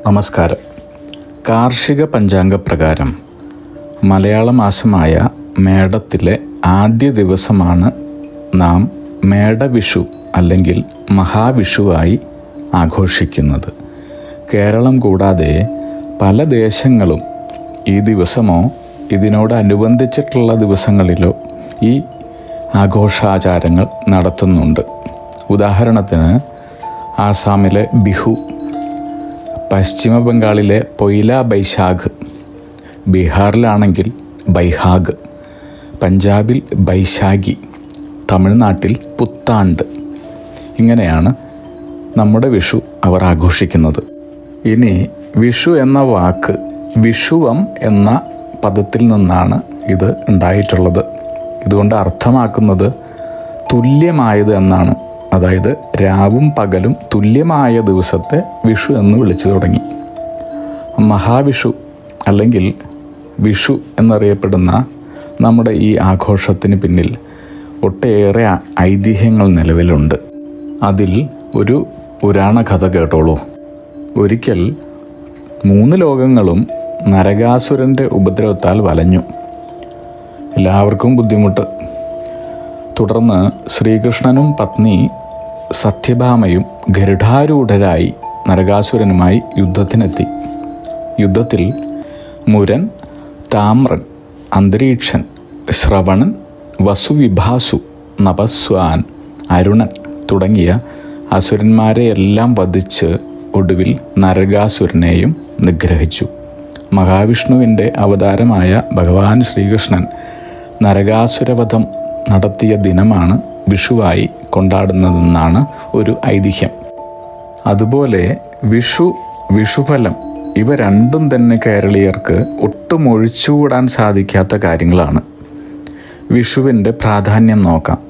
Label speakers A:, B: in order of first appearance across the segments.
A: നമസ്കാരം. കാർഷിക പഞ്ചാംഗപ്രകാരം മലയാള മാസമായ മേടത്തിലെ ആദ്യ ദിവസമാണ് നാം മേടവിഷു അല്ലെങ്കിൽ മഹാവിഷുവായി ആഘോഷിക്കുന്നത്. കേരളം കൂടാതെ പല ദേശങ്ങളും ഈ ദിവസമോ ഇതിനോടനുബന്ധിച്ചിട്ടുള്ള ദിവസങ്ങളിലോ ഈ ആഘോഷാചാരങ്ങൾ നടത്തുന്നുണ്ട്. ഉദാഹരണത്തിന് ആസാമിലെ ബിഹു, പശ്ചിമ ബംഗാളിലെ പൊയില ബൈശാഖ്, ബീഹാറിലാണെങ്കിൽ ബൈഹാഗ്, പഞ്ചാബിൽ ബൈശാഖി, തമിഴ്നാട്ടിൽ പുത്താണ്ട്. ഇങ്ങനെയാണ് നമ്മുടെ വിഷു അവർ ആഘോഷിക്കുന്നത്. ഇനി വിഷു എന്ന വാക്ക് വിഷുവം എന്ന പദത്തിൽ നിന്നാണ് ഇത് ഉണ്ടായിട്ടുള്ളത്. ഇതുകൊണ്ട് അർത്ഥമാക്കുന്നത് തുല്യമായത് എന്നാണ്. അതായത് രാവും പകലും തുല്യമായ ദിവസത്തെ വിഷു എന്ന് വിളിച്ചു തുടങ്ങി. മഹാവിഷു അല്ലെങ്കിൽ വിഷു എന്നറിയപ്പെടുന്ന നമ്മുടെ ഈ ആഘോഷത്തിന് പിന്നിൽ ഒട്ടേറെ ഐതിഹ്യങ്ങൾ നിലവിലുണ്ട്. അതിൽ ഒരു പുരാണ കഥ കേട്ടോളൂ. ഒരിക്കൽ 3 ലോകങ്ങളും നരകാസുരൻ്റെ ഉപദ്രവത്താൽ വലഞ്ഞു. എല്ലാവർക്കും ബുദ്ധിമുട്ട്. തുടർന്ന് ശ്രീകൃഷ്ണനും പത്നി സത്യഭാമയും ഗരുഡാരൂഢരായി നരകാസുരനുമായി യുദ്ധത്തിനെത്തി. യുദ്ധത്തിൽ മുരൻ, താമ്രൻ, അന്തരീക്ഷൻ, ശ്രവണൻ, വസുവിഭാസു, നപസ്വാൻ, അരുണൻ തുടങ്ങിയ അസുരന്മാരെയെല്ലാം വധിച്ച് ഒടുവിൽ നരകാസുരനെയും നിഗ്രഹിച്ചു. മഹാവിഷ്ണുവിൻ്റെ അവതാരമായ ഭഗവാൻ ശ്രീകൃഷ്ണൻ നരകാസുരവധം നടത്തിയ ദിനമാണ് വിഷുവായി കൊണ്ടാടുന്നതെന്നാണ് ഒരു ഐതിഹ്യം. അതുപോലെ വിഷു, വിഷുഫലം ഇവ രണ്ടും തന്നെ കേരളീയർക്ക് ഒട്ടും ഒഴിച്ചുകൂടാൻ സാധിക്കാത്ത കാര്യങ്ങളാണ്. വിഷുവിൻ്റെ പ്രാധാന്യം നോക്കാം.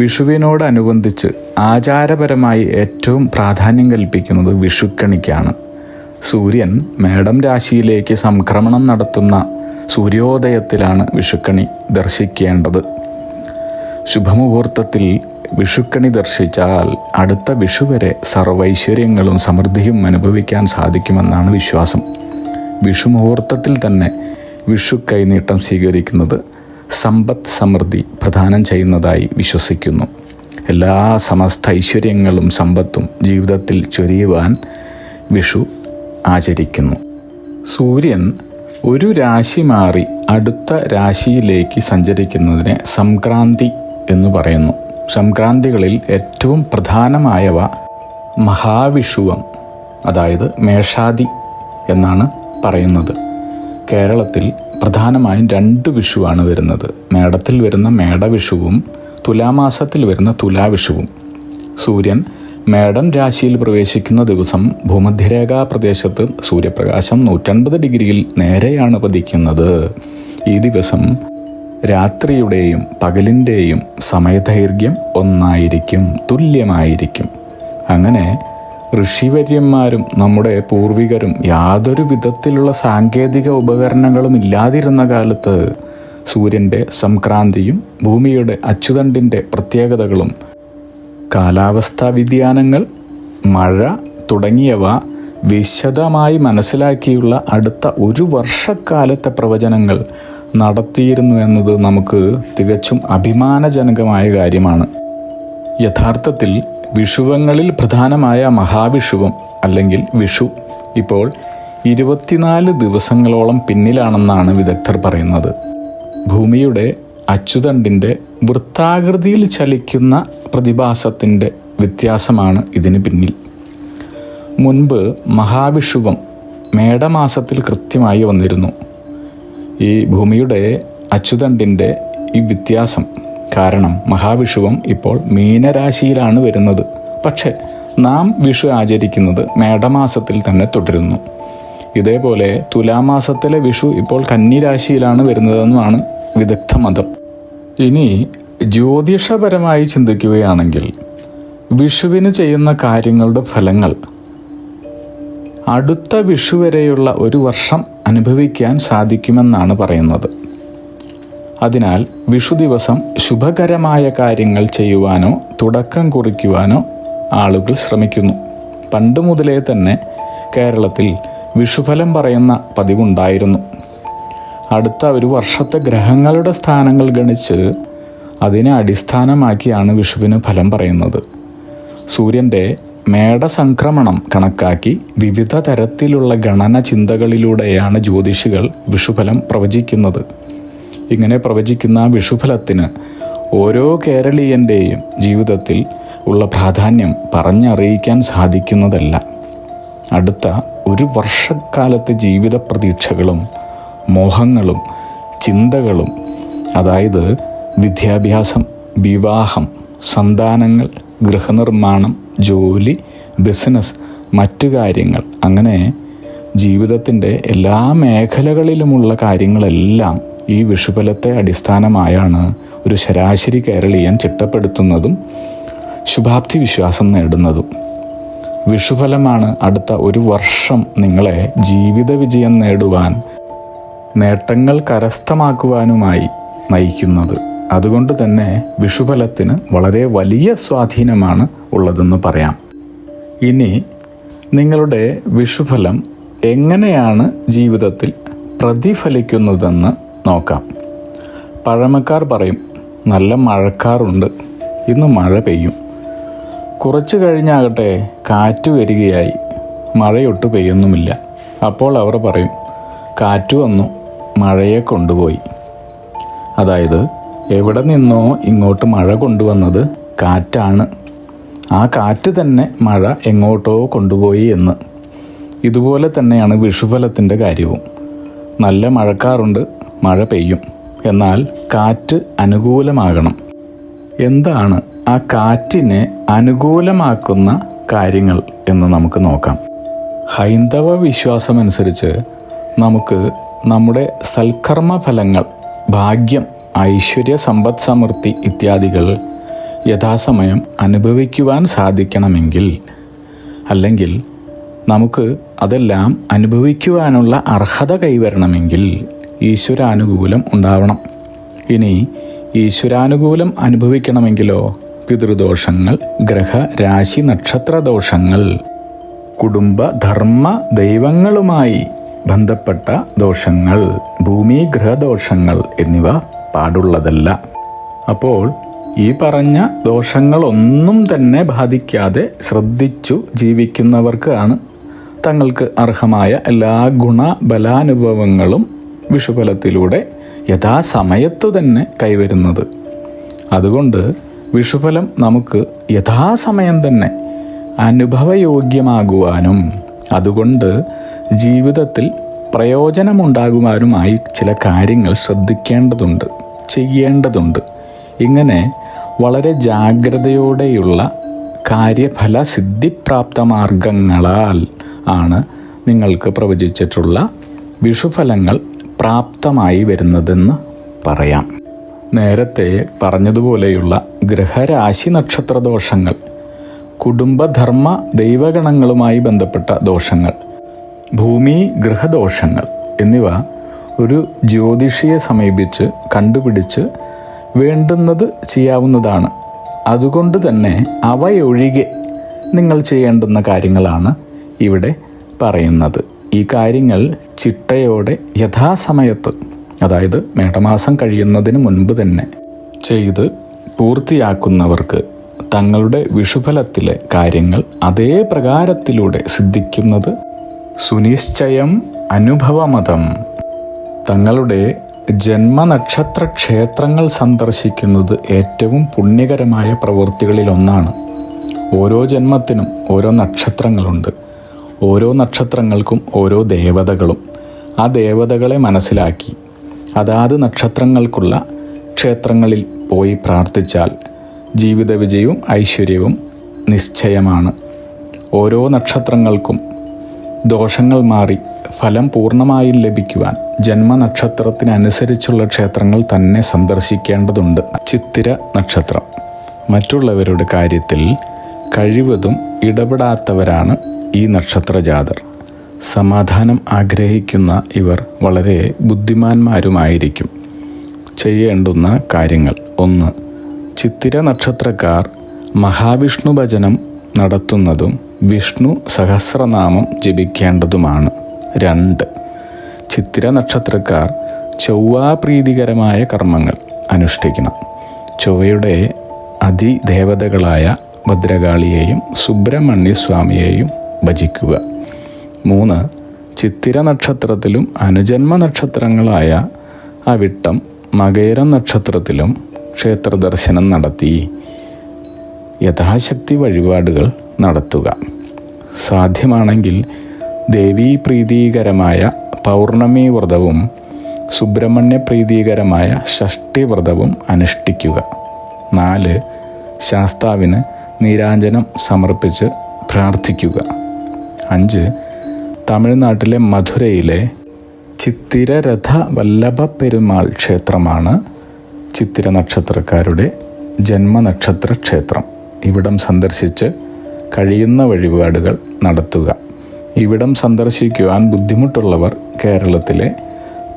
A: വിഷുവിനോടനുബന്ധിച്ച് ആചാരപരമായി ഏറ്റവും പ്രാധാന്യം കൽപ്പിക്കുന്നത് വിഷുക്കണിക്കാണ്. സൂര്യൻ മേടം രാശിയിലേക്ക് സംക്രമണം നടത്തുന്ന സൂര്യോദയത്തിലാണ് വിഷുക്കണി ദർശിക്കേണ്ടത്. ശുഭമുഹൂർത്തത്തിൽ വിഷുക്കണി ദർശിച്ചാൽ അടുത്ത വിഷു വരെ സർവൈശ്വര്യങ്ങളും സമൃദ്ധിയും അനുഭവിക്കാൻ സാധിക്കുമെന്നാണ് വിശ്വാസം. വിഷുമുഹൂർത്തത്തിൽ തന്നെ വിഷു കൈനീട്ടം സ്വീകരിക്കുന്നത് സമ്പത്ത് സമൃദ്ധി പ്രദാനം ചെയ്യുന്നതായി വിശ്വസിക്കുന്നു. എല്ലാ സമസ്ത ഐശ്വര്യങ്ങളും സമ്പത്തും ജീവിതത്തിൽ ചൊരിയുവാൻ വിഷു ആചരിക്കുന്നു. സൂര്യൻ ഒരു രാശി മാറി അടുത്ത രാശിയിലേക്ക് സഞ്ചരിക്കുന്നതിനെ സംക്രാന്തി എന്ന് പറയുന്നു. സംക്രാന്തികളിൽ ഏറ്റവും പ്രധാനമായവ മഹാവിഷുവം, അതായത് മേഷാദി എന്നാണ് പറയുന്നത്. കേരളത്തിൽ പ്രധാനമായും 2 വിഷുവാണ് വരുന്നത്. മേടത്തിൽ വരുന്ന മേടവിഷുവും തുലാമാസത്തിൽ വരുന്ന തുലാവിഷുവും. സൂര്യൻ മേടം രാശിയിൽ പ്രവേശിക്കുന്ന ദിവസം ഭൂമധ്യരേഖാ പ്രദേശത്ത് സൂര്യപ്രകാശം 180 ഡിഗ്രിയിൽ നേരെയാണ് പതിക്കുന്നത്. ഈ ദിവസം രാത്രിയുടെയും പകലിൻ്റെയും സമയദൈർഘ്യം ഒന്നായിരിക്കും, തുല്യമായിരിക്കും. അങ്ങനെ ഋഷിവര്യന്മാരും നമ്മുടെ പൂർവികരും യാതൊരു വിധത്തിലുള്ള സാങ്കേതിക ഉപകരണങ്ങളും ഇല്ലാതിരുന്ന കാലത്ത് സൂര്യൻ്റെ സംക്രാന്തിയും ഭൂമിയുടെ അച്ചുതണ്ടിൻ്റെ പ്രത്യേകതകളും കാലാവസ്ഥാ വ്യതിയാനങ്ങൾ, മഴ തുടങ്ങിയവ വിശദമായി മനസ്സിലാക്കിയുള്ള അടുത്ത 1 വർഷക്കാലത്തെ പ്രവചനങ്ങൾ നടത്തിയിരുന്നു എന്നത് നമുക്ക് തികച്ചും അഭിമാനജനകമായ കാര്യമാണ്. യഥാർത്ഥത്തിൽ വിഷുവങ്ങളിൽ പ്രധാനമായ മഹാവിഷുവം അല്ലെങ്കിൽ വിഷു ഇപ്പോൾ 24 ദിവസങ്ങളോളം പിന്നിലാണെന്നാണ് വിദഗ്ധർ പറയുന്നത്. ഭൂമിയുടെ അച്ചുതണ്ടിൻ്റെ വൃത്താകൃതിയിൽ ചലിക്കുന്ന പ്രതിഭാസത്തിൻ്റെ വ്യത്യാസമാണ് ഇതിന് പിന്നിൽ. മുൻപ് മഹാവിഷുവം മേടമാസത്തിൽ കൃത്യമായി വന്നിരുന്നു. ഈ ഭൂമിയുടെ അച്ചുതണ്ടിൻ്റെ ഈ വ്യത്യാസം കാരണം മഹാവിഷുവം ഇപ്പോൾ മീനരാശിയിലാണ് വരുന്നത്. പക്ഷേ നാം വിഷു ആചരിക്കുന്നത് മേടമാസത്തിൽ തന്നെ തുടരുന്നു. ഇതേപോലെ തുലാമാസത്തിലെ വിഷു ഇപ്പോൾ കന്നിരാശിയിലാണ് വരുന്നതെന്നാണ് വിദഗ്ധ മതം. ഇനി ജ്യോതിഷപരമായി ചിന്തിക്കുകയാണെങ്കിൽ വിഷുവിന് ചെയ്യുന്ന കാര്യങ്ങളുടെ ഫലങ്ങൾ അടുത്ത വിഷു വരെയുള്ള 1 വർഷം അനുഭവിക്കാൻ സാധിക്കുമെന്നാണ് പറയുന്നത്. അതിനാൽ വിഷു ദിവസം ശുഭകരമായ കാര്യങ്ങൾ ചെയ്യുവാനോ തുടക്കം കുറിക്കുവാനോ ആളുകൾ ശ്രമിക്കുന്നു. പണ്ട് മുതലേ തന്നെ കേരളത്തിൽ വിഷുഫലം പറയുന്ന പതിവുണ്ടായിരുന്നു. അടുത്ത ഒരു വർഷത്തെ ഗ്രഹങ്ങളുടെ സ്ഥാനങ്ങൾ ഗണിച്ച് അതിനെ അടിസ്ഥാനമാക്കിയാണ് വിഷുവിന് ഫലം പറയുന്നത്. സൂര്യൻ്റെ മേടസംക്രമണം കണക്കാക്കി വിവിധ തരത്തിലുള്ള ഗണന ചിന്തകളിലൂടെയാണ് ജ്യോതിഷികൾ വിഷുഫലം പ്രവചിക്കുന്നത്. ഇങ്ങനെ പ്രവചിക്കുന്ന വിഷുഫലത്തിന് ഓരോ കേരളീയൻ്റെയും ജീവിതത്തിൽ ഉള്ള പ്രാധാന്യം പറഞ്ഞറിയിക്കാൻ സാധിക്കുന്നതല്ല. അടുത്ത ഒരു വർഷക്കാലത്തെ ജീവിത പ്രതീക്ഷകളും മോഹങ്ങളും ചിന്തകളും, അതായത് വിദ്യാഭ്യാസം, വിവാഹം, സന്താനങ്ങൾ, ഗൃഹനിർമ്മാണം, ജോലി, ബിസിനസ്, മറ്റു കാര്യങ്ങൾ, അങ്ങനെ ജീവിതത്തിൻ്റെ എല്ലാ മേഖലകളിലുമുള്ള കാര്യങ്ങളെല്ലാം ഈ വിഷുഫലത്തെ അടിസ്ഥാനമായാണ് ഒരു ശരാശരി കേരളീയൻ ചിട്ടപ്പെടുത്തുന്നതും ശുഭാപ്തി വിശ്വാസം നേടുന്നതും. വിഷുഫലമാണ് അടുത്ത ഒരു വർഷം നിങ്ങളെ ജീവിത വിജയം നേടുവാൻ, നേട്ടങ്ങൾ കരസ്ഥമാക്കുവാനുമായി നയിക്കുന്നത്. അതുകൊണ്ട് തന്നെ വിഷുഫലത്തിന് വളരെ വലിയ സ്വാധീനമാണ് ഉള്ളതെന്ന് പറയാം. ഇനി നിങ്ങളുടെ വിഷുഫലം എങ്ങനെയാണ് ജീവിതത്തിൽ പ്രതിഫലിക്കുന്നതെന്ന് നോക്കാം. പഴമക്കാർ പറയും, നല്ല മഴക്കാറുണ്ട്, ഇന്ന് മഴ പെയ്യും. കുറച്ച് കഴിഞ്ഞാകട്ടെ കാറ്റ് വരികയായി, മഴയൊട്ട് പെയ്യുന്നുമില്ല. അപ്പോൾ അവർ പറയും, കാറ്റ് വന്നു, മഴയെ കൊണ്ടുപോയി. അതായത് എവിടെ നിന്നോ ഇങ്ങോട്ട് മഴ കൊണ്ടുവന്നത് കാറ്റാണ്, ആ കാറ്റ് തന്നെ മഴ എങ്ങോട്ടോ കൊണ്ടുപോയി എന്ന്. ഇതുപോലെ തന്നെയാണ് വിഷുഫലത്തിൻ്റെ കാര്യവും. നല്ല മഴക്കാറുണ്ട്, മഴ പെയ്യും, എന്നാൽ കാറ്റ് അനുകൂലമാകണം. എന്താണ് ആ കാറ്റിനെ അനുകൂലമാക്കുന്ന കാര്യങ്ങൾ എന്ന് നമുക്ക് നോക്കാം. ഹൈന്ദവ വിശ്വാസമനുസരിച്ച് നമുക്ക് നമ്മുടെ സൽക്കർമ്മ ഫലങ്ങൾ, ഭാഗ്യം, ഐശ്വര്യ, സമ്പദ് സമൃദ്ധി ഇത്യാദികൾ യഥാസമയം അനുഭവിക്കുവാൻ സാധിക്കണമെങ്കിൽ, അല്ലെങ്കിൽ നമുക്ക് അതെല്ലാം അനുഭവിക്കുവാനുള്ള അർഹത കൈവരണമെങ്കിൽ ഈശ്വരാനുകൂലം ഉണ്ടാവണം. ഇനി ഈശ്വരാനുകൂലം അനുഭവിക്കണമെങ്കിലോ പിതൃദോഷങ്ങൾ, ഗ്രഹ രാശി നക്ഷത്ര ദോഷങ്ങൾ, കുടുംബ ധർമ്മ ദൈവങ്ങളുമായി ബന്ധപ്പെട്ട ദോഷങ്ങൾ, ഭൂമി ഗ്രഹദോഷങ്ങൾ എന്നിവ പാടുള്ളതല്ല. അപ്പോൾ ഈ പറഞ്ഞ ദോഷങ്ങളൊന്നും തന്നെ ബാധിക്കാതെ ശ്രദ്ധിച്ചു ജീവിക്കുന്നവർക്കാണ് തങ്ങൾക്ക് അർഹമായ എല്ലാ ഗുണബലാനുഭവങ്ങളും വിഷുഫലത്തിലൂടെ യഥാസമയത്തു തന്നെ കൈവരുന്നത്. അതുകൊണ്ട് വിഷുഫലം നമുക്ക് യഥാസമയം തന്നെ അനുഭവയോഗ്യമാകുവാനും അതുകൊണ്ട് ജീവിതത്തിൽ പ്രയോജനമുണ്ടാകുവാനുമായി ചില കാര്യങ്ങൾ ശ്രദ്ധിക്കേണ്ടതുണ്ട്, ചെയ്യേണ്ടതുണ്ട്. ഇങ്ങനെ വളരെ ജാഗ്രതയോടെയുള്ള കാര്യഫല സിദ്ധിപ്രാപ്ത മാർഗങ്ങളാൽ ആണ് നിങ്ങൾക്ക് പ്രവചിച്ചിട്ടുള്ള വിഷുഫലങ്ങൾ പ്രാപ്തമായി വരുന്നതെന്ന് പറയാം. നേരത്തെ പറഞ്ഞതുപോലെയുള്ള ഗ്രഹരാശി നക്ഷത്ര ദോഷങ്ങൾ, കുടുംബധർമ്മ ദൈവഗണങ്ങളുമായി ബന്ധപ്പെട്ട ദോഷങ്ങൾ, ഭൂമി ഗൃഹദോഷങ്ങൾ എന്നിവ ഒരു ജ്യോതിഷിയെ സമീപിച്ച് കണ്ടുപിടിച്ച് വേണ്ടുന്നത് ചെയ്യാവുന്നതാണ്. അതുകൊണ്ട് തന്നെ അവയൊഴികെ നിങ്ങൾ ചെയ്യേണ്ടുന്ന കാര്യങ്ങളാണ് ഇവിടെ പറയുന്നത്. ഈ കാര്യങ്ങൾ ചിട്ടയോടെ യഥാസമയത്ത്, അതായത് മേടമാസം കഴിയുന്നതിന് മുൻപ് തന്നെ ചെയ്ത് പൂർത്തിയാക്കുന്നവർക്ക് തങ്ങളുടെ വിഷുഫലത്തിലെ കാര്യങ്ങൾ അതേ പ്രകാരത്തിലൂടെ സിദ്ധിക്കുന്നത് സുനിശ്ചയം അനുഭവമതം. തങ്ങളുടെ ജന്മനക്ഷത്ര ക്ഷേത്രങ്ങൾ സന്ദർശിക്കുന്നത് ഏറ്റവും പുണ്യകരമായ പ്രവൃത്തികളിലൊന്നാണ്. ഓരോ ജന്മത്തിനും ഓരോ നക്ഷത്രങ്ങളുണ്ട്. ഓരോ നക്ഷത്രങ്ങൾക്കും ഓരോ ദേവതകളും. ആ ദേവതകളെ മനസ്സിലാക്കി അതാത് നക്ഷത്രങ്ങൾക്കുള്ള ക്ഷേത്രങ്ങളിൽ പോയി പ്രാർത്ഥിച്ചാൽ ജീവിത വിജയവും ഐശ്വര്യവും നിശ്ചയമാണ്. ഓരോ നക്ഷത്രങ്ങൾക്കും ദോഷങ്ങൾ മാറി ഫലം പൂർണ്ണമായും ലഭിക്കുവാൻ ജന്മനക്ഷത്രത്തിനനുസരിച്ചുള്ള ക്ഷേത്രങ്ങൾ തന്നെ സന്ദർശിക്കേണ്ടതുണ്ട്. ചിത്തിര നക്ഷത്രം. മറ്റുള്ളവരുടെ കാര്യത്തിൽ കഴിവതും ഇടപെടാത്തവരാണ് ഈ നക്ഷത്രജാതർ. സമാധാനം ആഗ്രഹിക്കുന്ന ഇവർ വളരെ ബുദ്ധിമാന്മാരുമായിരിക്കും. ചെയ്യേണ്ടുന്ന കാര്യങ്ങൾ: 1. ചിത്തിര നക്ഷത്രക്കാർ മഹാവിഷ്ണു ഭജനം നടത്തുന്നതും വിഷ്ണു സഹസ്രനാമം ജപിക്കേണ്ടതുമാണ്. 2. ചിത്തിര നക്ഷത്രക്കാർ ചൊവ്വാപ്രീതികരമായ കർമ്മങ്ങൾ അനുഷ്ഠിക്കണം. ചൊവ്വയുടെ അതിദേവതകളായ ഭദ്രകാളിയെയും സുബ്രഹ്മണ്യസ്വാമിയെയും ഭജിക്കുക. 3. ചിത്തിര നക്ഷത്രത്തിലും അനുജന്മ നക്ഷത്രങ്ങളായ അവിട്ടം, മകയിരം നക്ഷത്രത്തിലും ക്ഷേത്രദർശനം നടത്തി യഥാശക്തി വഴിപാടുകൾ നടത്തുക. സാധ്യമാണെങ്കിൽ ദേവീപ്രീതികരമായ പൗർണമി വ്രതവും സുബ്രഹ്മണ്യ പ്രീതികരമായ ഷഷ്ഠി വ്രതവും അനുഷ്ഠിക്കുക. 4. ശാസ്താവിന് നീരാഞ്ജനം സമർപ്പിച്ച് പ്രാർത്ഥിക്കുക. 5. തമിഴ്നാട്ടിലെ മധുരയിലെ ചിത്തിരരഥ വല്ലഭ പെരുമാൾ ക്ഷേത്രമാണ് ചിത്തിര നക്ഷത്രക്കാരുടെ ജന്മനക്ഷത്ര ക്ഷേത്രം. ഇവിടം സന്ദർശിച്ച് കഴിയുന്ന വഴിപാടുകൾ നടത്തുക. ഇവിടം സന്ദർശിക്കുവാൻ ബുദ്ധിമുട്ടുള്ളവർ കേരളത്തിലെ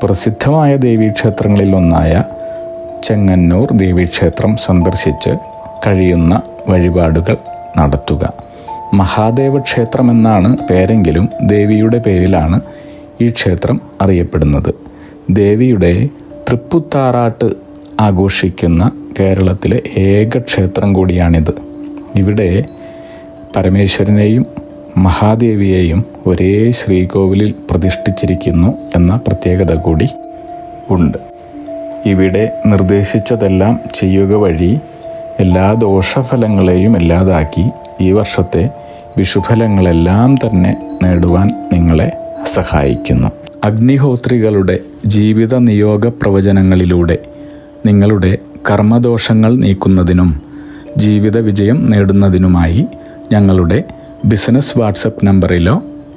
A: പ്രസിദ്ധമായ ദേവീക്ഷേത്രങ്ങളിലൊന്നായ ചെങ്ങന്നൂർ ദേവീക്ഷേത്രം സന്ദർശിച്ച് കഴിയുന്ന വഴിപാടുകൾ നടത്തുക. മഹാദേവ ക്ഷേത്രമെന്നാണ് പേരെങ്കിലും ദേവിയുടെ പേരിലാണ് ഈ ക്ഷേത്രം അറിയപ്പെടുന്നത്. ദേവിയുടെ തൃപ്പുത്താറാട്ട് ആഘോഷിക്കുന്ന കേരളത്തിലെ ഏക ക്ഷേത്രം കൂടിയാണിത്. ഇവിടെ പരമേശ്വരനെയും മഹാദേവിയെയും ഒരേ ശ്രീകോവിലിൽ പ്രതിഷ്ഠിച്ചിരിക്കുന്നു എന്ന പ്രത്യേകത കൂടി ഉണ്ട്. ഇവിടെ നിർദ്ദേശിച്ചതെല്ലാം ചെയ്യുക വഴി എല്ലാ ദോഷഫലങ്ങളെയും ഇല്ലാതാക്കി ഈ വർഷത്തെ വിഷുഫലങ്ങളെല്ലാം തന്നെ നേടുവാൻ നിങ്ങളെ സഹായിക്കുന്നു. അഗ്നിഹോത്രികളുടെ ജീവിത നിയോഗ പ്രവചനങ്ങളിലൂടെ നിങ്ങളുടെ കർമ്മദോഷങ്ങൾ നീക്കുന്നതിനും ജീവിത വിജയം നേടുന്നതിനുമായി ഞങ്ങളുടെ ബിസിനസ് വാട്സപ്പ് നമ്പറിലോ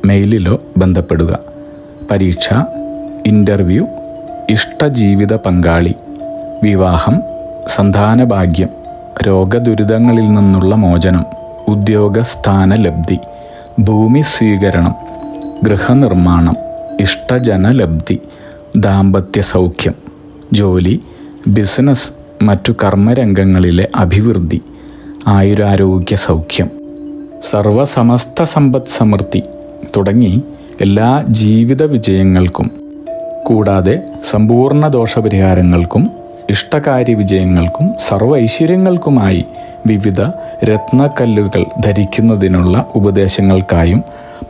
A: മെയിലിലോ ബന്ധപ്പെടുക. പരീക്ഷ, ഇൻ്റർവ്യൂ, ഇഷ്ടജീവിത പങ്കാളി, വിവാഹം, സന്താനഭാഗ്യം, രോഗദുരിതങ്ങളിൽ നിന്നുള്ള മോചനം, ഉദ്യോഗസ്ഥാന ലബ്ധി, ഭൂമി സ്വീകരണം, ഗൃഹനിർമ്മാണം, ഇഷ്ടജനലബ്ധി, ദാമ്പത്യ സൗഖ്യം, ജോലി, ബിസിനസ്, മറ്റു കർമ്മരംഗങ്ങളിലെ അഭിവൃദ്ധി, ആയുരാരോഗ്യ സൗഖ്യം, സർവസമസ്ത സമ്പദ് സമൃദ്ധി തുടങ്ങി എല്ലാ ജീവിത വിജയങ്ങൾക്കും കൂടാതെ സമ്പൂർണ്ണ ദോഷപരിഹാരങ്ങൾക്കും ഇഷ്ടകാര്യ വിജയങ്ങൾക്കും സർവ്വ ഐശ്വര്യങ്ങൾക്കുമായി വിവിധ രത്നക്കല്ലുകൾ ധരിക്കുന്നതിനുള്ള ഉപദേശങ്ങൾക്കായും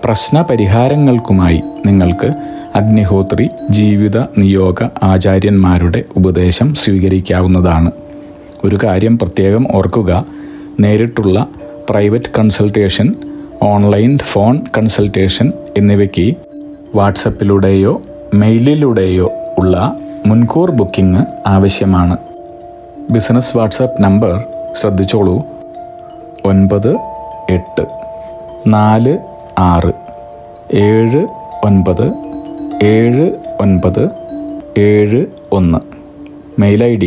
A: പ്രശ്നപരിഹാരങ്ങൾക്കുമായി നിങ്ങൾക്ക് അഗ്നിഹോത്രി ജീവിത നിയോഗ ആചാര്യന്മാരുടെ ഉപദേശം സ്വീകരിക്കാവുന്നതാണ്. ഒരു കാര്യം പ്രത്യേകം ഓർക്കുക, നേരിട്ടുള്ള private consultation, online phone consultation എന്നിവയ്ക്ക് വാട്സപ്പിലൂടെയോ മെയിലിലൂടെയോ ഉള്ള മുൻകൂർ ബുക്കിംഗ് ആവശ്യമാണ്. ബിസിനസ് വാട്സപ്പ് നമ്പർ ശ്രദ്ധിച്ചോളൂ: 9846797971. Mail ID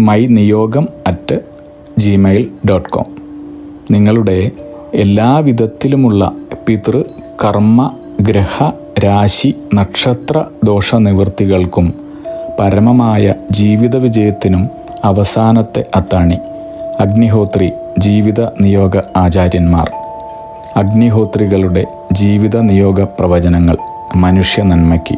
A: myniyogam@gmail.com. നിങ്ങളുടെ എല്ലാവിധത്തിലുമുള്ള പിതൃ, കർമ്മ, ഗ്രഹ, രാശി, നക്ഷത്ര ദോഷനിവൃത്തികൾക്കും പരമമായ ജീവിത വിജയത്തിനും അവസാനത്തെ അത്താണി അഗ്നിഹോത്രി ജീവിത നിയോഗ ആചാര്യന്മാർ. അഗ്നിഹോത്രികളുടെ ജീവിത നിയോഗ പ്രവചനങ്ങൾ മനുഷ്യ നന്മയ്ക്ക്.